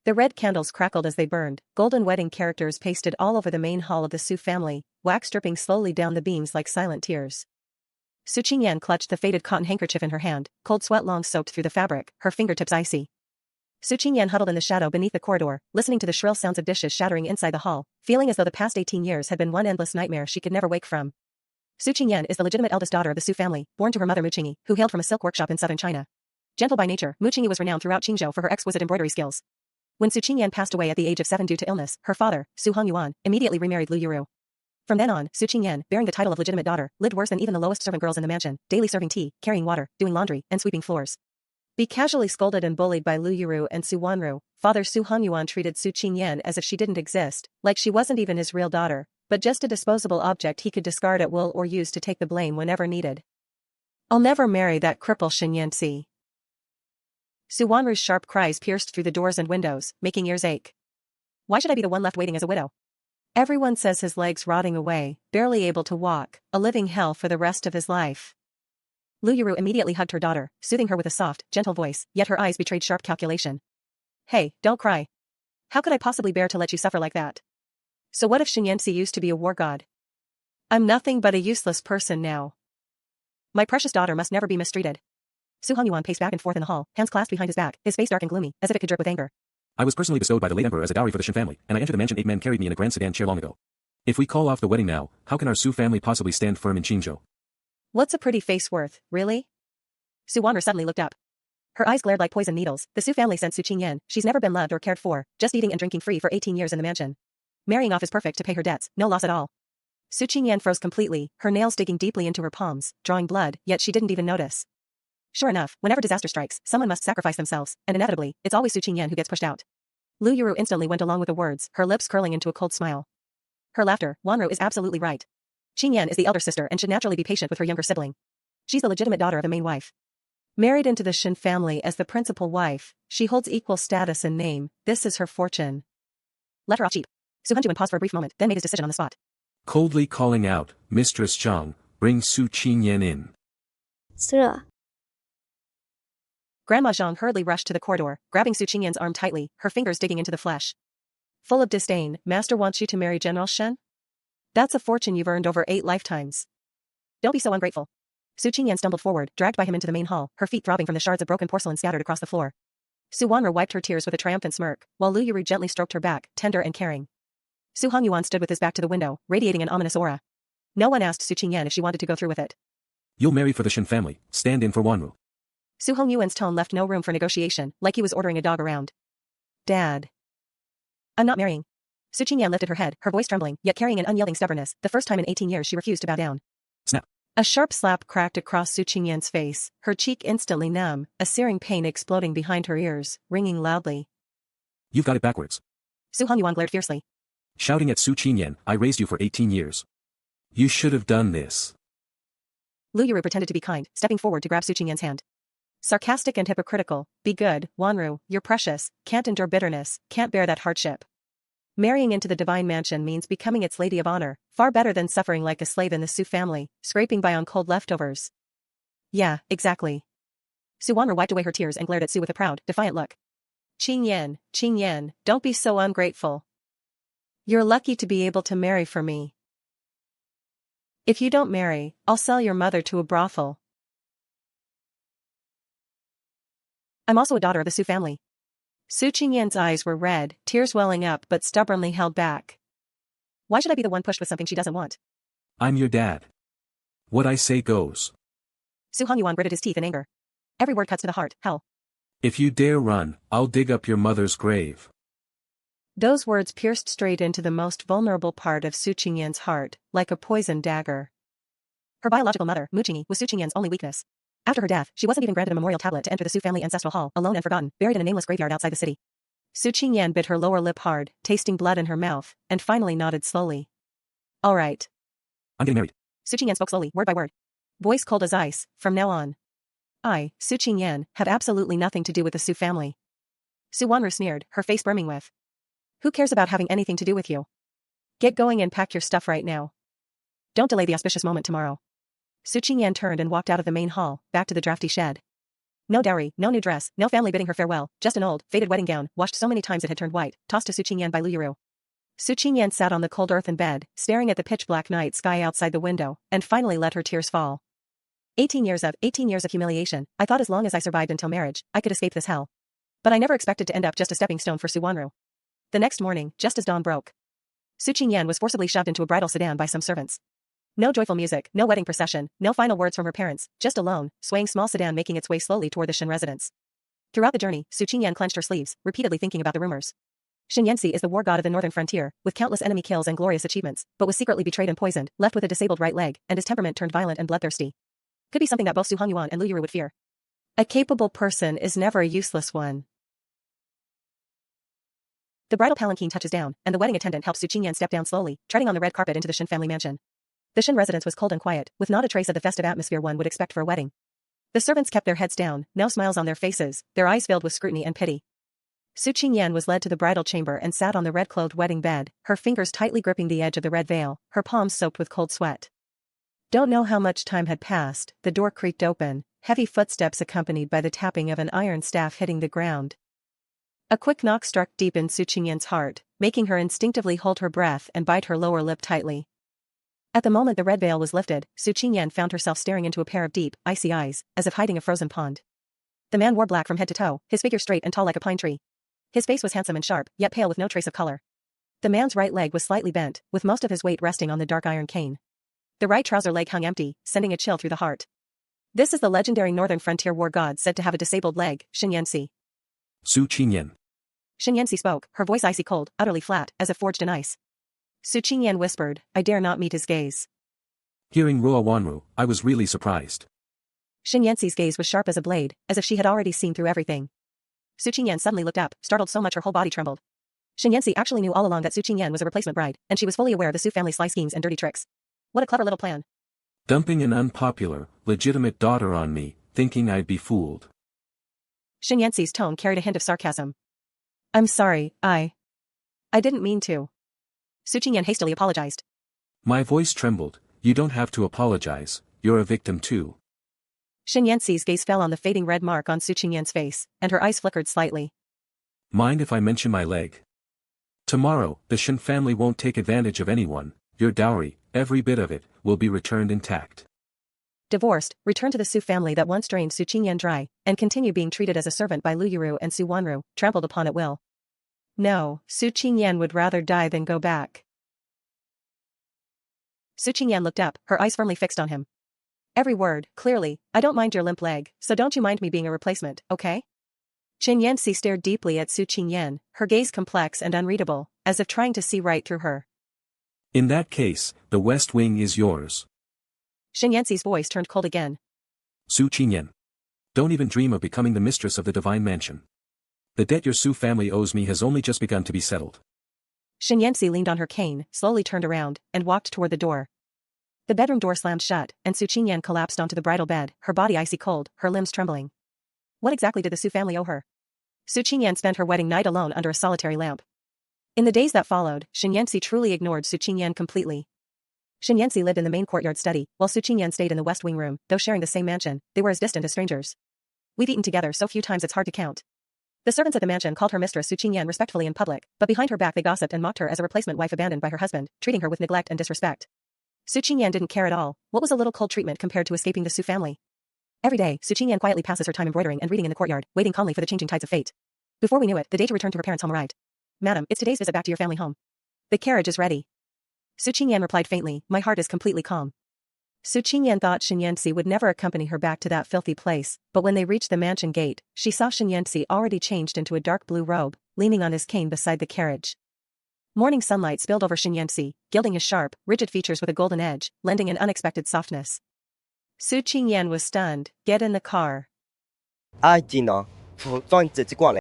The red candles crackled as they burned, golden wedding characters pasted all over the main hall of the Su family, wax dripping slowly down the beams like silent tears. Su Qingyan clutched the faded cotton handkerchief in her hand, cold sweat long soaked through the fabric, her fingertips icy. Su Qingyan huddled in the shadow beneath the corridor, listening to the shrill sounds of dishes shattering inside the hall, feeling as though the past 18 years had been one endless nightmare she could never wake from. Su Qingyan is the legitimate eldest daughter of the Su family, born to her mother Mu Qingyi, who hailed from a silk workshop in southern China. Gentle by nature, Mu Qingyi was renowned throughout Qingzhou for her exquisite embroidery skills. When Su Qingyan passed away at the age of 7 due to illness, her father, Su Hongyuan, immediately remarried Lu Yuru. From then on, Su Qingyan, bearing the title of legitimate daughter, lived worse than even the lowest servant girls in the mansion, daily serving tea, carrying water, doing laundry, and sweeping floors. Be casually scolded and bullied by Lu Yuru and Su Wanru, father Su Hongyuan treated Su Qingyan as if she didn't exist, like she wasn't even his real daughter, but just a disposable object he could discard at will or use to take the blame whenever needed. I'll never marry that cripple Shenyansi. Su Wanru's sharp cries pierced through the doors and windows, making ears ache. Why should I be the one left waiting as a widow? Everyone says his legs rotting away, barely able to walk, a living hell for the rest of his life. Lu Yuru immediately hugged her daughter, soothing her with a soft, gentle voice, yet her eyes betrayed sharp calculation. Hey, don't cry. How could I possibly bear to let you suffer like that? So what if Shenyansi used to be a war god? I'm nothing but a useless person now. My precious daughter must never be mistreated. Su Hongyuan paced back and forth in the hall, hands clasped behind his back, his face dark and gloomy, as if it could drip with anger. I was personally bestowed by the late emperor as a dowry for the Shen family, and I entered the mansion 8 men carried me in a grand sedan chair long ago. If we call off the wedding now, how can our Su family possibly stand firm in Qingzhou? What's a pretty face worth, really? Su Wanru suddenly looked up. Her eyes glared like poison needles. The Su family sent Su Qingyan, she's never been loved or cared for, just eating and drinking free for 18 years in the mansion. Marrying off is perfect to pay her debts, no loss at all. Su Qingyan froze completely, her nails digging deeply into her palms, drawing blood, yet she didn't even notice. Sure enough, whenever disaster strikes, someone must sacrifice themselves, and inevitably, it's always Su Qingyan who gets pushed out. Lu Yuru instantly went along with the words, her lips curling into a cold smile. Her laughter, Wanru is absolutely right. Qingyan is the elder sister and should naturally be patient with her younger sibling. She's the legitimate daughter of the main wife. Married into the Shen family as the principal wife, she holds equal status and name, this is her fortune. Let her off cheap. Su Hongyuan paused for a brief moment, then made his decision on the spot. Coldly calling out, Mistress Zhang, bring Su Qingyan in. Sir. Grandma Zhang hurriedly rushed to the corridor, grabbing Su Qingyan's arm tightly, her fingers digging into the flesh. Full of disdain, Master wants you to marry General Shen? That's a fortune you've earned over 8 lifetimes. Don't be so ungrateful. Su Qingyan stumbled forward, dragged by him into the main hall, her feet throbbing from the shards of broken porcelain scattered across the floor. Su Wanru wiped her tears with a triumphant smirk, while Lu Yuru gently stroked her back, tender and caring. Su Hongyuan stood with his back to the window, radiating an ominous aura. No one asked Su Qingyan if she wanted to go through with it. You'll marry for the Shen family, stand in for Wanru. Su Hongyuan's tone left no room for negotiation, like he was ordering a dog around. Dad. I'm not marrying. Su Qingyan lifted her head, her voice trembling, yet carrying an unyielding stubbornness. The first time in 18 years she refused to bow down. Snap. A sharp slap cracked across Su Qingyan's face, her cheek instantly numb, a searing pain exploding behind her ears, ringing loudly. You've got it backwards. Su Hongyuan glared fiercely. Shouting at Su Qingyan, I raised you for 18 years. You should have done this. Lu Yuru pretended to be kind, stepping forward to grab Su Qingyan's hand. Sarcastic and hypocritical, be good, Wanru, you're precious, can't endure bitterness, can't bear that hardship. Marrying into the divine mansion means becoming its lady of honor, far better than suffering like a slave in the Su family, scraping by on cold leftovers. Yeah, exactly. Su Wanru wiped away her tears and glared at Su with a proud, defiant look. Qingyan, don't be so ungrateful. You're lucky to be able to marry for me. If you don't marry, I'll sell your mother to a brothel. I'm also a daughter of the Su family. Su Qingyan's eyes were red, tears welling up but stubbornly held back. Why should I be the one pushed with something she doesn't want? I'm your dad. What I say goes. Su Hongyuan gritted his teeth in anger. Every word cuts to the heart, hell. If you dare run, I'll dig up your mother's grave. Those words pierced straight into the most vulnerable part of Su Qingyan's heart, like a poisoned dagger. Her biological mother, Mu Qingyi, was Su Qingyan's only weakness. After her death, she wasn't even granted a memorial tablet to enter the Su family ancestral hall, alone and forgotten, buried in a nameless graveyard outside the city. Su Qingyan bit her lower lip hard, tasting blood in her mouth, and finally nodded slowly. All right. I'm getting married. Su Qingyan spoke slowly, word by word. Voice cold as ice, from now on. I, Su Qingyan, have absolutely nothing to do with the Su family. Su Wanru sneered, her face brimming with. Who cares about having anything to do with you? Get going and pack your stuff right now. Don't delay the auspicious moment tomorrow. Su Qingyan turned and walked out of the main hall, back to the drafty shed. No dowry, no new dress, no family bidding her farewell, just an old, faded wedding gown, washed so many times it had turned white, tossed to Su Qingyan by Lu Yuru. Su Qingyan sat on the cold earthen bed, staring at the pitch-black night sky outside the window, and finally let her tears fall. 18 years of humiliation. I thought as long as I survived until marriage, I could escape this hell. But I never expected to end up just a stepping stone for Su Wanru. The next morning, just as dawn broke, Su Qingyan was forcibly shoved into a bridal sedan by some servants. No joyful music, no wedding procession, no final words from her parents, just a lone, swaying small sedan making its way slowly toward the Shin residence. Throughout the journey, Su Qingyan clenched her sleeves, repeatedly thinking about the rumors. Shin Yanxi is the war god of the northern frontier, with countless enemy kills and glorious achievements, but was secretly betrayed and poisoned, left with a disabled right leg, and his temperament turned violent and bloodthirsty. Could be something that both Su Hongyuan and Lu Yuru would fear. A capable person is never a useless one. The bridal palanquin touches down, and the wedding attendant helps Su Qingyan step down slowly, treading on the red carpet into the Shin family mansion. The Shin residence was cold and quiet, with not a trace of the festive atmosphere one would expect for a wedding. The servants kept their heads down, no smiles on their faces, their eyes filled with scrutiny and pity. Su Qingyan was led to the bridal chamber and sat on the red-clothed wedding bed, her fingers tightly gripping the edge of the red veil, her palms soaked with cold sweat. Don't know how much time had passed, the door creaked open, heavy footsteps accompanied by the tapping of an iron staff hitting the ground. A quick knock struck deep in Su Qingyan's heart, making her instinctively hold her breath and bite her lower lip tightly. At the moment the red veil was lifted, Su Qingyan found herself staring into a pair of deep, icy eyes, as if hiding a frozen pond. The man wore black from head to toe, his figure straight and tall like a pine tree. His face was handsome and sharp, yet pale with no trace of color. The man's right leg was slightly bent, with most of his weight resting on the dark iron cane. The right trouser leg hung empty, sending a chill through the heart. This is the legendary northern frontier war god said to have a disabled leg, Shin Yanxi. Su Qingyan. Shin Yanxi spoke, her voice icy cold, utterly flat, as if forged in ice. Su Qingyan whispered, I dare not meet his gaze. Hearing Ruo Wanru, I was really surprised. Shin Yanxi's gaze was sharp as a blade, as if she had already seen through everything. Su Qingyan suddenly looked up, startled so much her whole body trembled. Shin Yanxi actually knew all along that Su Qingyan was a replacement bride, and she was fully aware of the Su family's sly schemes and dirty tricks. What a clever little plan. Dumping an unpopular, legitimate daughter on me, thinking I'd be fooled. Shin Yanxi's tone carried a hint of sarcasm. I'm sorry, I didn't mean to. Su Qingyan hastily apologized. My voice trembled. You don't have to apologize, you're a victim too. Shin Yanxi's gaze fell on the fading red mark on Su Qingyan's face, and her eyes flickered slightly. Mind if I mention my leg? Tomorrow, the Shin family won't take advantage of anyone. Your dowry, every bit of it, will be returned intact. Divorced, returned to the Su family that once drained Su Qingyan dry, and continue being treated as a servant by Lu Yuru and Su Wanru, trampled upon at will. No, Su Qingyan would rather die than go back. Su Qingyan looked up, her eyes firmly fixed on him. Every word, clearly, I don't mind your limp leg, so don't you mind me being a replacement, okay? Shin Yanxi stared deeply at Su Qingyan, her gaze complex and unreadable, as if trying to see right through her. In that case, the West Wing is yours. Shin Yanxi's voice turned cold again. Su Qingyan. Don't even dream of becoming the mistress of the Divine Mansion. The debt your Su family owes me has only just begun to be settled. Shin Yanxi leaned on her cane, slowly turned around, and walked toward the door. The bedroom door slammed shut, and Su Qingyan collapsed onto the bridal bed, her body icy cold, her limbs trembling. What exactly did the Su family owe her? Su Qingyan spent her wedding night alone under a solitary lamp. In the days that followed, Shin Yanxi truly ignored Su Qingyan completely. Shin Yanxi lived in the main courtyard study, while Su Qingyan stayed in the west wing room. Though sharing the same mansion, they were as distant as strangers. We've eaten together so few times it's hard to count. The servants at the mansion called her mistress Su Qingyan respectfully in public, but behind her back they gossiped and mocked her as a replacement wife abandoned by her husband, treating her with neglect and disrespect. Su Qingyan didn't care at all. What was a little cold treatment compared to escaping the Su family? Every day, Su Qingyan quietly passes her time embroidering and reading in the courtyard, waiting calmly for the changing tides of fate. Before we knew it, the day to return to her parents' home arrived. Madam, it's today's visit back to your family home. The carriage is ready. Su Qingyan replied faintly, my heart is completely calm. Su Qingyan thought Shin Yanxi would never accompany her back to that filthy place, but when they reached the mansion gate, she saw Shin Yanxi already changed into a dark blue robe, leaning on his cane beside the carriage. Morning sunlight spilled over Shin Yanxi, gilding his sharp, rigid features with a golden edge, lending an unexpected softness. Su Qingyan was stunned. Get in the car. 阿姨呢？服装自己逛嘞。